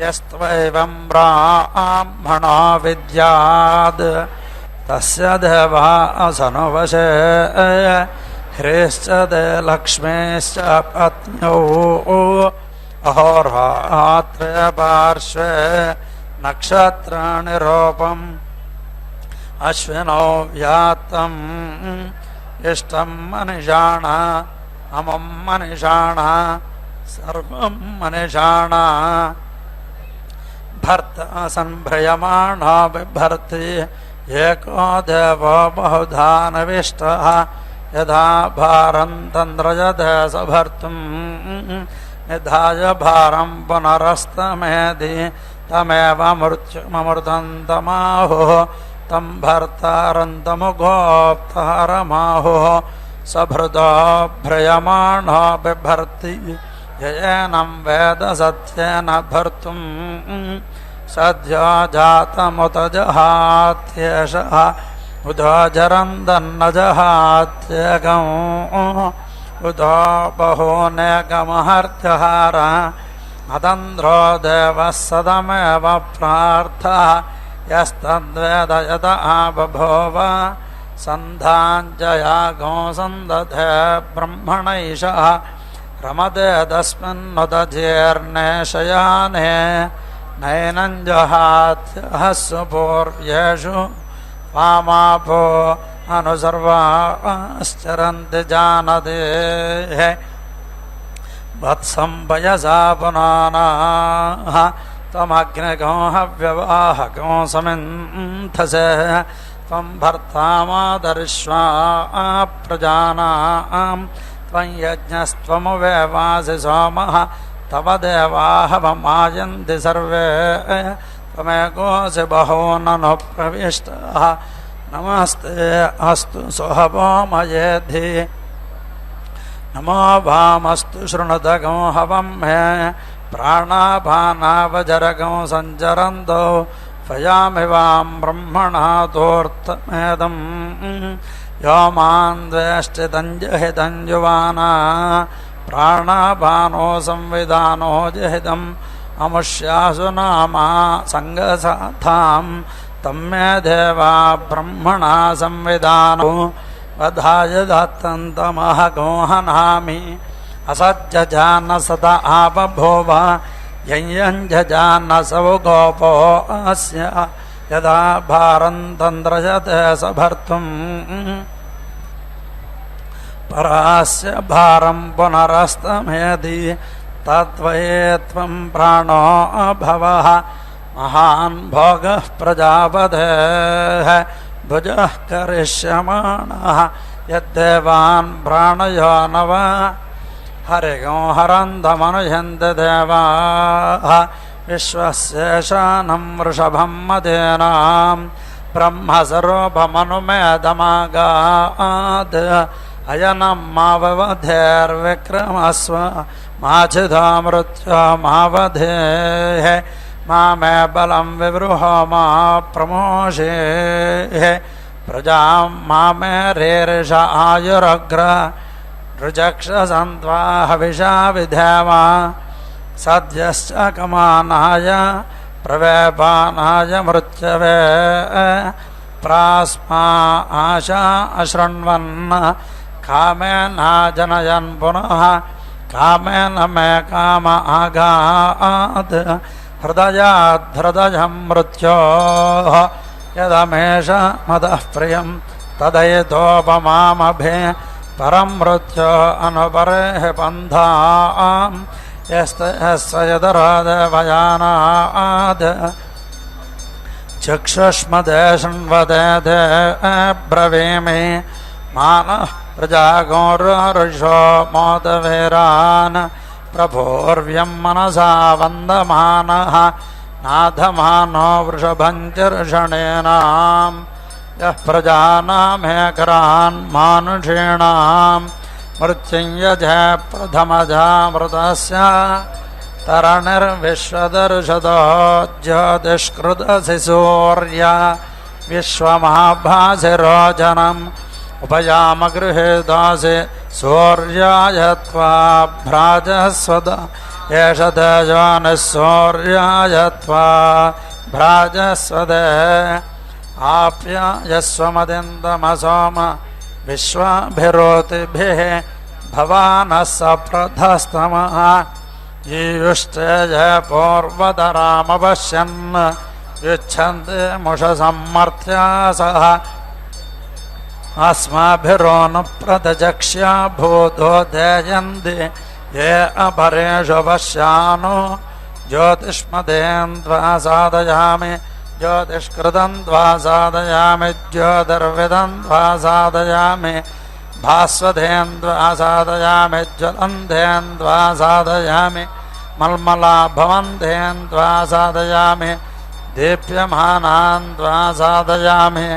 S3: यस्त्वैवं ब्राह्मणो विद्याद् तस्य देवा असनुवशे ह्रीश्च ते लक्ष्मीश्च पत्न्यौ अहोरात्रे पार्श्वे नक्षत्राणि रूपम् अश्विनौ व्यात्तम् इष्टं मनिषाण अमुं मनिषाण सर्वं मनिषाण भर्ता संभ्रयमाणो बिभर्ति एको देवो बहुधा नविष्टः यथा भारं तन्द्रजते सभर्तुं निधाय भारं पुनरस्तमेधि तमेव मृत्युममृतं तमाहुः तं भर्तारं तमुगोप्तारमाहुः सभृतो भ्रयमाणो बिभर्ति येनं वेद सत्येन भर्तुं सद्यो जातमुत जहात्येषः उदो जरन्दन्न जहात्येकम् उदो बहूनेकमहर्त्यहार अतन्द्रो देवः सदमेव प्रार्थः यस्तद्वेद यत बभूव सन्धाञ्जयागो सन्दधे ब्रह्मणैषः रमते तस्मिन्नुदजीर्णे शयाने नैनं जहात्यः सुपूर्व्येषु वामापो अनुसर्वाश्चरन्ति जानते वत्सं पयसा पुनानाः त्वमग्निगो हव्यवाहको समिन्थसे त्वं भर्तामादर्श्वा प्रजानां त्वं यज्ञस्त्वमुवेवासि सोमः तव देवाः वमायन्ति सर्वे त्वमेकोऽसि बहूननु प्रविष्टः नमस्ते अस्तु सुहवोमयेधि नमो वामस्तु शृणुतगो हवं मे प्राणापानावजरगो सञ्चरन्तौ भयामि वां ब्रह्मणा तोर्तमेदं यो मां द्वेष्टितं जहितं युवाना प्राणापानो संविधानो जहितम् अमुष्यासु नामा सङ्गसाथां तं मे देवा ब्रह्मणा संविधानो वधाय दत्तन्तमहगो हनामि असज्जजान सदा आपभोव यञ्जजानसौ गोपो अस्य यदा भारं तन्द्रजते सभर्तुं परास्य भारं पुनरस्तमेधि तद्वये त्वं प्राणो भवः महान् भोगः प्रजापतेः भुजः करिष्यमाणः यद्देवान् प्राणयो नव हरिगो हरन्तमनुयन्ति देवाः विश्वस्येषानं वृषभं मदेनां ब्रह्मस्वरूपमनुमेदमागात् अयनं माववधेर्विक्रमस्व माचिदा मृत्यो मावधेः मा मे बलं विवृहो मा प्रमोषेः प्रजां मा मे रेरिष आयुरग्र ऋजक्षसन्त्वा हविषा विधेम सद्यश्च कमानाय प्रवेपानाय मृत्यवे प्रास्मा आशा अशृण्वन् कामेन जनयन् पुनः कामेन मे काम आगात् हृदयाद्धृदयं मृत्योः यदमेष मदः प्रियं तदयतोपमामभे परं मृत्यो अनुपरेः पन्थां यस्य यदरादेवयानाद् चक्षुष्मदे शृण्वदे ब्रवीमि मानः प्रजागोरुषो मोदवीरान् प्रभोर्व्यं मनसा वन्दमानः नाथमानो वृषभञ्जर्षणेनां यः प्रजानामेकरान् मानुषीणां मृत्युञ्जय प्रथमजामृतस्य तरणिर्विश्वदर्शतो ज्योतिष्कृतसि सूर्य विश्वमहाभासिरोचनम् उपयामगृहीतासि सूर्याय त्वा भ्राजस्वद एष तेजोनिः सूर्याय त्वा भ्राजस्वदे आप्यायस्वमदिन्दमसोम विश्वाभिरोतिभिः भवानः सप्रथस्तमः ईयुष्टेज पूर्वतरामपश्यन् युच्छन्ति मुषसम्मर्त्यासः अस्माभिरोनुप्रतचक्ष्या भूतो देयन्ति ये अपरेषु पश्यानो ज्योतिष्मदेन्द्वा साधयामि ज्योतिष्कृतन्द्वा साधयामि ज्योतिर्विदन्द्वा साधयामि भास्वतेन्द्वा साधयामि ज्वलन्तेन्द्वा साधयामि मल्मलाभवन्तेन्द्वा साधयामि दीप्यमानान्द्वा साधयामि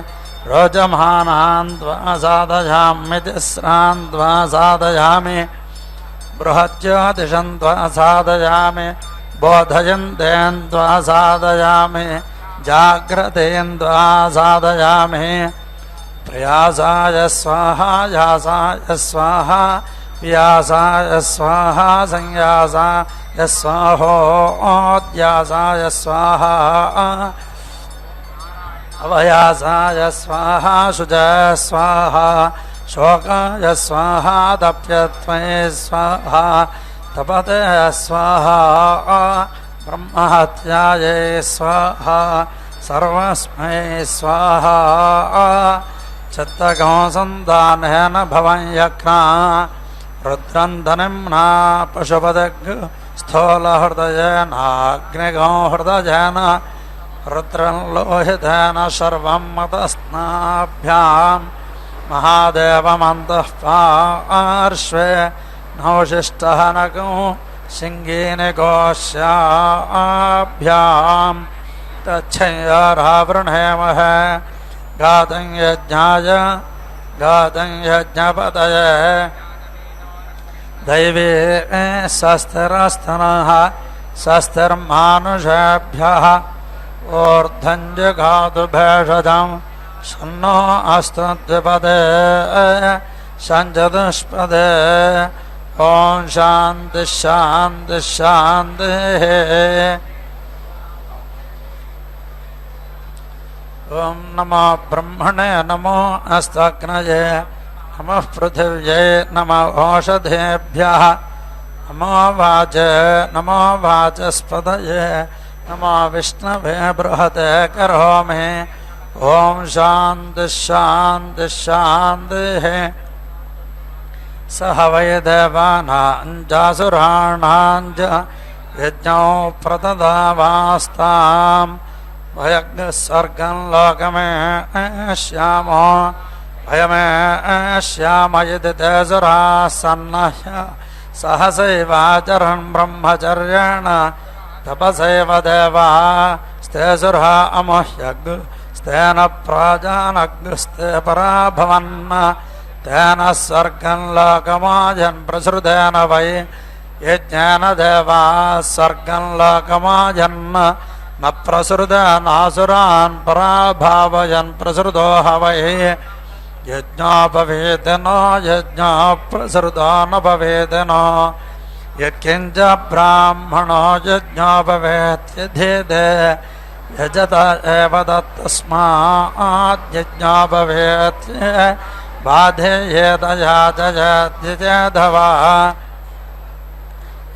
S3: रोचमानान्द्वा साधयामि तिस्रान्द्वा साधयामि बृहज्योतिषन्त्वा साधयामि बोधयन्तेन्द्वा साधयामि जाग्रतेन्द्वा साधयामि प्रयासाय स्वाहा यासाय स्वाहा व्यासाय स्वाहा संयासाय स्वाहोद्यासाय स्वाहा अवयासाय स्वाहा शुचय स्वाहा शोकाय स्वाहा तप्यत्वये स्वाहा तपते स्वाहा ब्रह्महत्याये स्वाहा सर्वस्मै स्वाहा चित्तगो सन्तानेन भवं यज्ञा रुद्रं धनिम्ना पशुपतिग् स्थूलहृदयेनाग्निगो हृदयेन रुद्रं लोहितेन सर्वं मतस्नाभ्यां महादेवमन्तः पार्श्वे नौशिष्टः नगो सिंहीनिकोश्याभ्यां तच्छय्यारावृणेमहे गातं यज्ञाय गातं यज्ञपतये दैवे स्वस्तिरस्तनः स्वस्तिर्मानुषेभ्यः ऊर्ध्वं जगातु भेषजं शन्नो अस्तु द्विपदे सञ्चतुष्पदे ॐ शान्तिः शान्तिः शान्तिः ॐ नमो ब्रह्मणे नमो अस्ताग्नये नमः पृथिव्यै नमो ओषधेभ्यः नमो वाचे नमो वाचस्पतये नमो विष्णवे बृहते करोमि ॐ शान्तिः शान्तिः शान्तिः सह वै देवानां च यज्ञौ प्रददावास्ताम् भयग्निस्वर्गं लोकमेष्यामो भयमेष्याम यदि ते सुराः सन्नह्य सहसैवाचरन् ब्रह्मचर्येण तपसैव देवास्ते सुरः अमुह्यग्स्तेन प्राजानग्स्ते परा भवन् तेन स्वर्गं लोकमाजन् प्रसृतेन वै यज्ञेन देवाः स्वर्गं लोकमाजन् न प्रसृतेनासुरान् पराभावयन् प्रसृतो हवै यज्ञोपवेति नो यज्ञो प्रसृतो न भवेति नो यत्किञ्च ब्राह्मणो यज्ञोपवेत्यधीते यजत एव तत्तस्मात् यज्ञोपवेत्य बाधेयेत याचयत्यधवा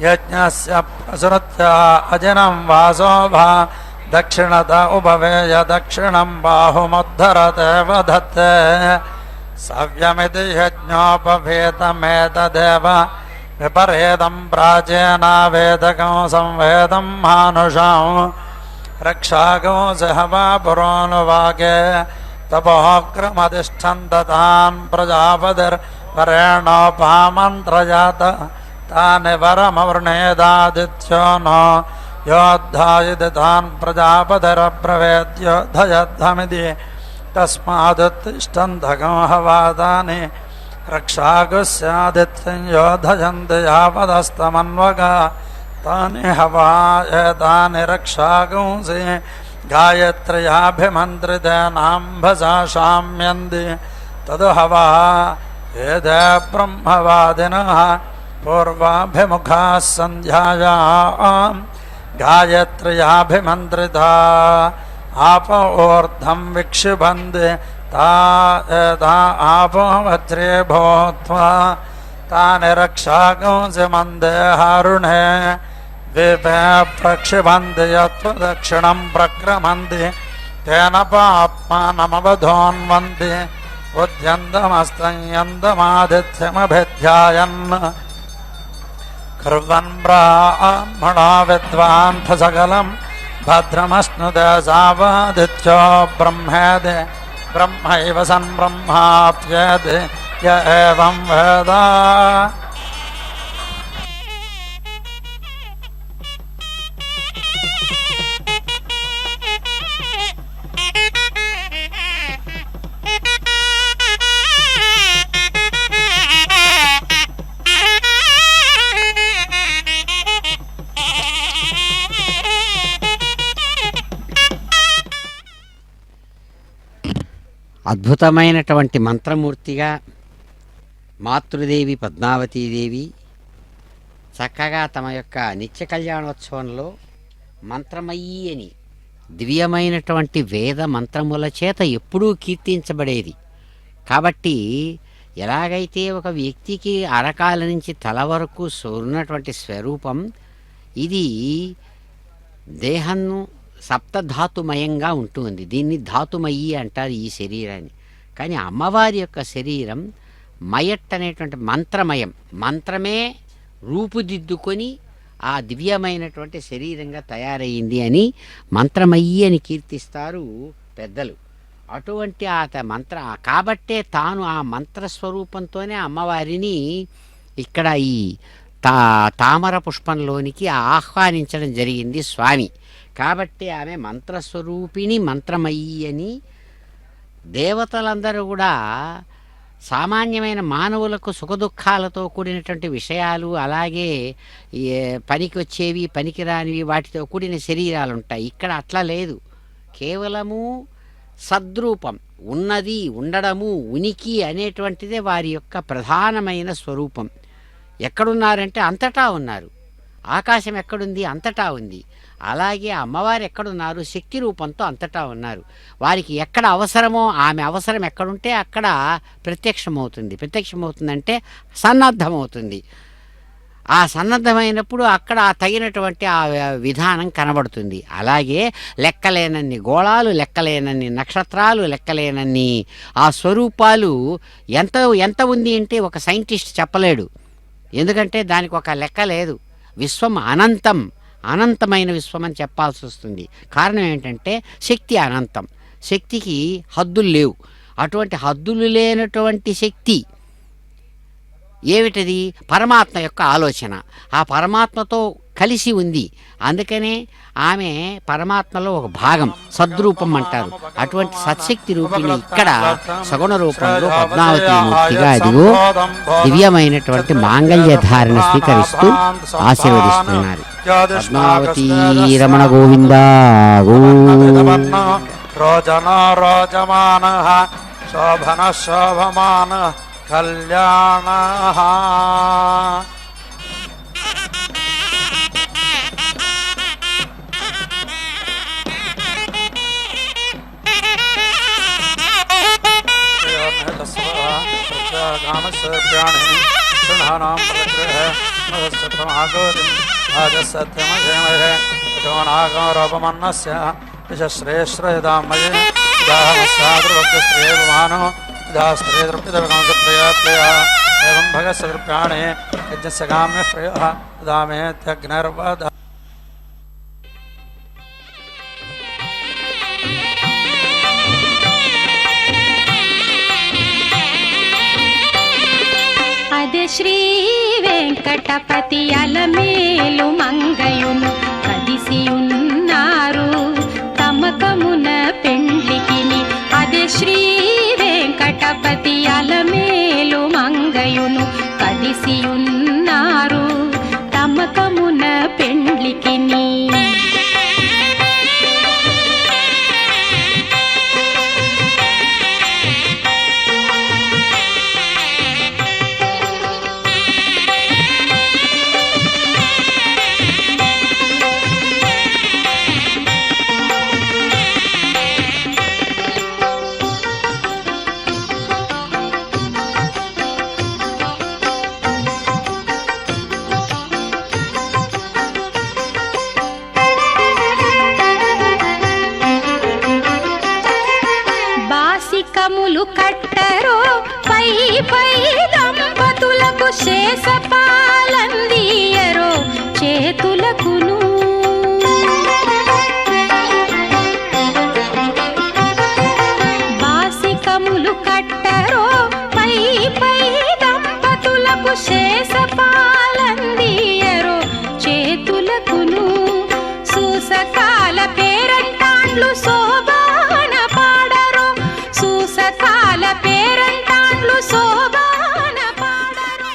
S3: यज्ञस्य प्रसृत्य अजिनं वासो भा दक्षिणत उपवेय दक्षिणं बाहुमुद्धरते वधत्ते సవ్యమితి యజ్ఞోపవేతమేతదేవ విపరేదం ప్రాచీనా వేదకం సంవేదం మానుషాం రక్షాగం సహవా పురోనువాగే తపోక్రమతిష్టంతాన్ ప్రజాపతిర్వరేణోపామంత్రజాత తాని వరమవృణేదాదిత్యో నో యోద్ధాయిది తాన్ ప్రజాపతిరబ్రవేద్యోద్ధయద్ధమిది తస్మాదుత్తిష్టంతకం హవాతాని రక్షాగుస్యాదిత్యం యోధయంతి యావదస్తమన్వగా తాని హవా ఏతాని రక్షాగుంసి గాయత్ర్యాభిమంత్రితేనాంభసా శామ్యంది తదు హవా ఏదే బ్రహ్మవాదినః పూర్వాభిముఖాः సంధ్యాయాం గాయత్ర్యాభిమంత్రితా ఆప ఊర్ధ్వం విక్షిబంది తా ఆపో వజ్రే భూత్వా తాని రక్షాగుంసి మందేహారుణే విభే ప్రక్షిబంది యత్వదక్షిణం ప్రక్రమంది తేన పాప్మానమవధోన్వంతి ఉద్యంతమస్తంయంతమాదిత్యమభిధ్యాయన్ కుర్వన్ బ్రాహ్మణో విద్వాన్ సకలం భద్రమశ్నుతే సావాదిత్యో బ్రహ్మేది బ్రహ్మైవ సన్ బ్రహ్మాప్యేది య ఏవం వేద.
S2: అద్భుతమైనటువంటి మంత్రమూర్తిగా మాతృదేవి పద్మావతీదేవి చక్కగా తమ యొక్క నిత్య కళ్యాణోత్సవంలో మంత్రమయ్యి అని దివ్యమైనటువంటి వేద మంత్రముల చేత ఎప్పుడూ కీర్తించబడేది. కాబట్టి ఎలాగైతే ఒక వ్యక్తికి అరకాల నుంచి తల వరకు ఉన్నటువంటి స్వరూపం, ఇది దేహంను సప్తధాతుమయంగా ఉంటుంది. దీన్ని ధాతుమయి అంటారు ఈ శరీరాన్ని. కానీ అమ్మవారి యొక్క శరీరం మయట్ అనేటువంటి మంత్రమయం, మంత్రమే రూపుదిద్దుకొని ఆ దివ్యమైనటువంటి శరీరంగా తయారయ్యింది అని మంత్రమయ్యి అని కీర్తిస్తారు పెద్దలు. అటువంటి మంత్ర కాబట్టే తాను ఆ మంత్రస్వరూపంతోనే అమ్మవారిని ఇక్కడ ఈ తామర పుష్పంలోనికి ఆహ్వానించడం జరిగింది స్వామి. కాబట్టి ఆమె మంత్రస్వరూపిణి, మంత్రమయ్యి అని దేవతలందరూ కూడా సామాన్యమైన మానవులకు సుఖదుఖాలతో కూడినటువంటి విషయాలు, అలాగే పనికి వచ్చేవి పనికిరానివి వాటితో కూడిన శరీరాలు ఉంటాయి. ఇక్కడ అట్లా లేదు. కేవలము సద్రూపం, ఉన్నది, ఉండడము, ఉనికి అనేటువంటిదే వారి యొక్క ప్రధానమైన స్వరూపం. ఎక్కడున్నారంటే అంతటా ఉన్నారు. ఆకాశం ఎక్కడుంది? అంతటా ఉంది. అలాగే అమ్మవారు ఎక్కడున్నారు? శక్తి రూపంతో అంతటా ఉన్నారు. వారికి ఎక్కడ అవసరమో ఆమె అవసరం ఎక్కడుంటే అక్కడ ప్రత్యక్షమవుతుంది. ప్రత్యక్షమవుతుందంటే సన్నద్ధమవుతుంది. ఆ సన్నద్ధమైనప్పుడు అక్కడ తగినటువంటి ఆ విధానం కనబడుతుంది. అలాగే లెక్కలేనన్ని గోళాలు, లెక్కలేనన్ని నక్షత్రాలు, లెక్కలేనన్ని ఆ స్వరూపాలు ఎంత ఉంది అంటే ఒక సైంటిస్ట్ చెప్పలేడు. ఎందుకంటే దానికి ఒక లెక్క లేదు. విశ్వం అనంతం, అనంతమైన విశ్వం అని చెప్పాల్సి వస్తుంది. కారణం ఏంటంటే శక్తి అనంతం, శక్తికి హద్దులు లేవు. అటువంటి హద్దులు లేనటువంటి శక్తి ఏమిటది? పరమాత్మ యొక్క ఆలోచన. ఆ పరమాత్మతో కలిసి ఉంది. అందుకనే ఆమె పరమాత్మలో ఒక భాగం, సద్రూపం అంటారు. అటువంటి సత్శక్తి రూపిణి ఇక్కడ సగుణ రూపంలో పద్మావతి మూర్తిగా అదిగో దివ్యమైనటువంటి మాంగళ్య ధారణ స్వీకరిస్తూ ఆశీర్వదిస్తున్నారు. పద్మావతి రమణ గోవింద
S3: శోభన శోభమాన కళ్యాణ. శ్రేష్ఠమయే विधास्त्रेद्रप्यदवकांसप्रयाप्यया एवं भगस्सदृप्याणे यज्ञस्य काम्यः प्रयः दामेत्यग्निर्वद
S4: అదే శ్రీ వెంకటపతి అలమేలు మంగయును కదిసి ఉన్నారు తమకమున పెండ్లికిని. అదే శ్రీ వెంకటపతి అలమేలు మంగయును కదిసి ఉన్నారు తమకమున పెండ్లికిని. బాసికములు కట్టరో పై పై దంపతులకు శేషపాలందియరో చేతులకును. బాసికములు కట్టరో పై పై దంపతులకు శేషపాలందియరో చేతులకును. సూసకాల పేరంటాండ్లు శోభాన పాడరో సూసకాల పేరంటాండ్లు శోభాన పాడరో.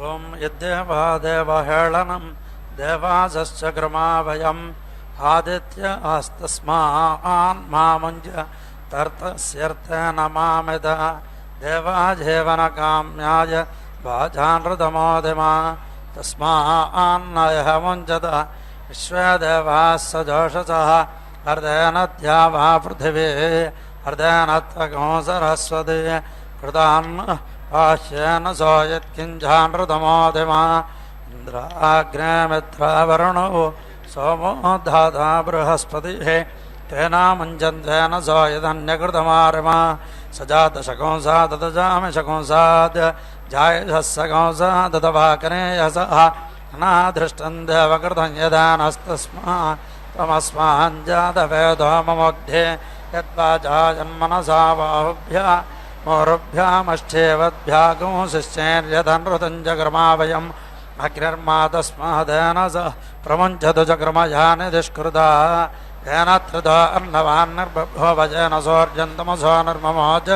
S3: ఓం యద్దేవా దేవహేళనం దేవాసశ్చ గ్రమాభయం ఆదిత్య ఆస్తస్మాన్ మాముంజ తర్తస్యర్థేన మామిద దేవాజీవన కామ్యాయ వాజానృతమోదిమా తస్మాన్నయ ముంజత విశ్వే దేవాः సజోషసః హర్దేన ద్యావా పృథివీ హర్దేన త్వగో సరస్వతి కృతాన్న పాశ్యేన సోయత్కింజానృతమోదిమా ఇంద్రాగ్నే మిత్రావరుణో సోమో ధాతా బృహస్పతిः తేనా ముంజన్వేన సోయదన్యకృతమారిమా సజాత శకంసా దదజామి శకంసాద్ జాయసకంసా దదవాకనేయసః అనాధృష్టం దేవకృతం యదానస్తస్మా త్వమస్మాంజాతవేదో మమోగ్ధే యద్వాచా జన్మనసా బాహుభ్యా మోరుభ్యామశ్చేవద్భ్యాగంశిశ్చేర్యధనృతం జగ్రమావయం అగ్నిర్మా తస్మాదేన స ప్రముంచతు జగ్రమయాని దుష్కృతా ఏన త్రిదో అర్ణవాన్నిర్బభో భజేన సోర్జంతమసో నిర్మమోజ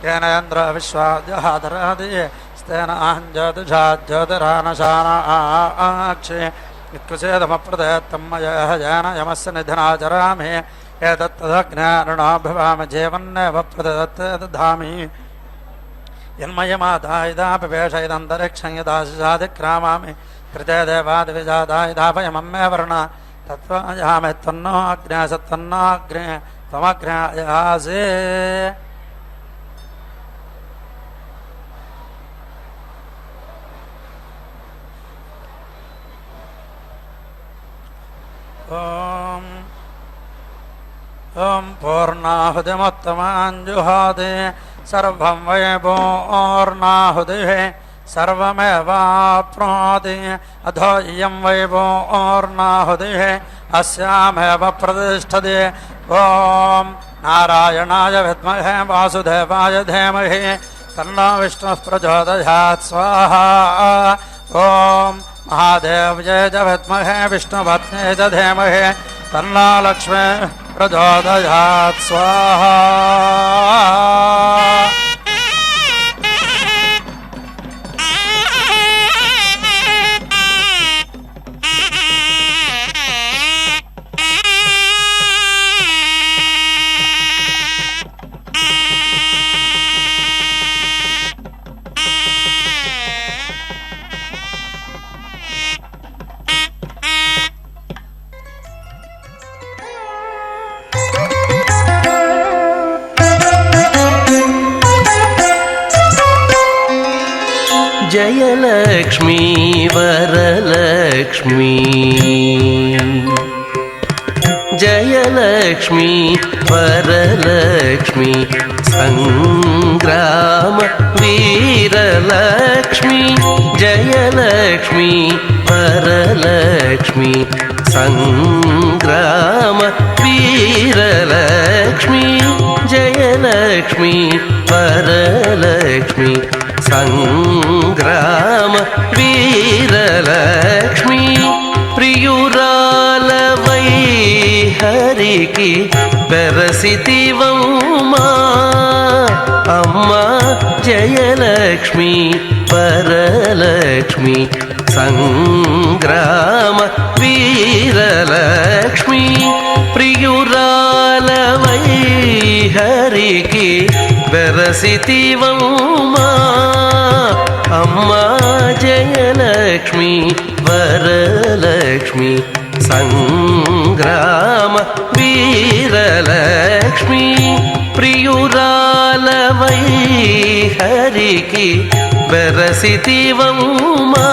S3: येन इन्द्र विश्वाद्यहाधरादि स्तेनाञ्ज्योतिषा ज्योतिरानशानाक्षे इत्कुसेदमप्रदत्तं मयः येन यमस्य निधनाचरामि एतत्तदज्ञानोऽभिवाम जीवन्नेव प्रदत्तदधामि यन्मयमादायिदापिवेशयदन्तरिक्षं यदाशिषादिक्रामामि कृते देवादिविजादायिदापयमम्मे वर्ण तत्त्वायामि त्वन्नो अग्न्यास त्वन्नो अग्ने त्वमग्न्यायासि ॐ पूर्णाहुतिमुत्तमाञ्जुहोति सर्वं वै पूर्णाहुतिः सर्वमेवाप्नोति अधो इयं वै पूर्णाहुतिः अस्यामेव प्रतिष्ठति ॐ नारायणाय विद्महे वासुदेवाय धीमहि तन्नो विष्णुः प्रचोदयात् स्वाहा ॐ महादेव्यै च विद्महे विष्णुपत्न्यै च धीमहि तन्नो लक्ष्मी प्रचोदयात् स्वाहा
S5: जयलक्ष्मी वरलक्ष्मी जयलक्ष्मी वरलक्ष्मी संग्राम वीरलक्ष्मी जयलक्ष्मी वरलक्ष्मी संग्राम वीरलक्ष्मी जयलक्ष्मी वरलक्ष्मी संग्राम वीरलक्ष्मी प्रियुरालवै हरिकी बेरसितिवम्मा अम्मा जयलक्ष्मी वरलक्ष्मी संग्राम वीरलक्ष्मी प्रियुरालवै हरिकी बेरसितिवम्मा अम्मा जयलक्ष्मी वरलक्ष्मी संग्राम वीरलक्ष्मी प्रियुरालवै हरिकी बेरसितिवम्मा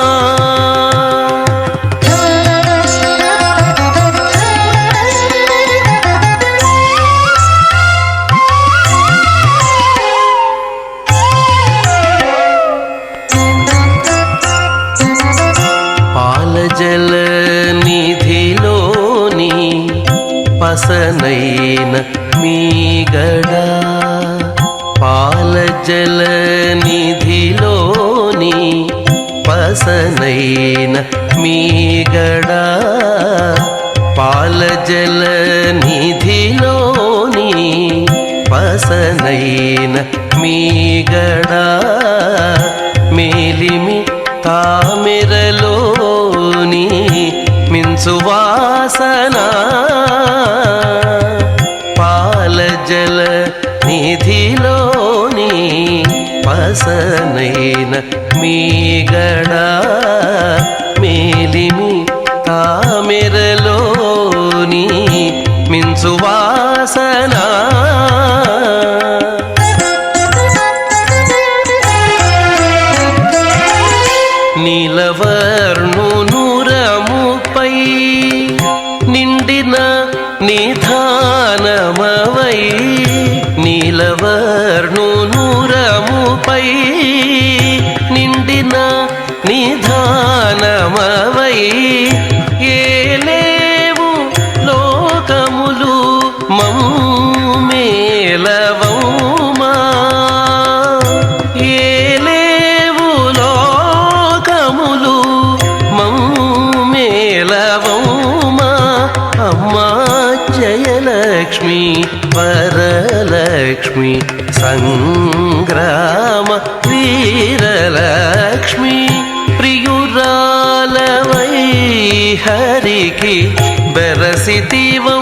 S5: జల నిధిలోని పసనైన మీగడ పాల జల నిధిలోని పసనైన మీగడ పాల జల నిధిలోని పసనైన మీగడ మేలిమి తామిరలోని మిన్సువాసన పాల జల నిధిలోని పసనైన మీగడ మేలిమి తామిరలోని మిన్సువాసన నీలవర్ణునురముపై నిండిన నిధానమవై నీలవర్ణునురముపై నిండిన నిధానమవై ఏలేవు లోకములు మమ్మేలవౌమా ఏలేవు లోకములు మమ్మేలవౌమా అమ్మా జయలక్ష్మి వరలక్ష్మి సంగ సంగ్రామ వీరలక్ష్మి ప్రియురాలవై హరికి బెరసితివో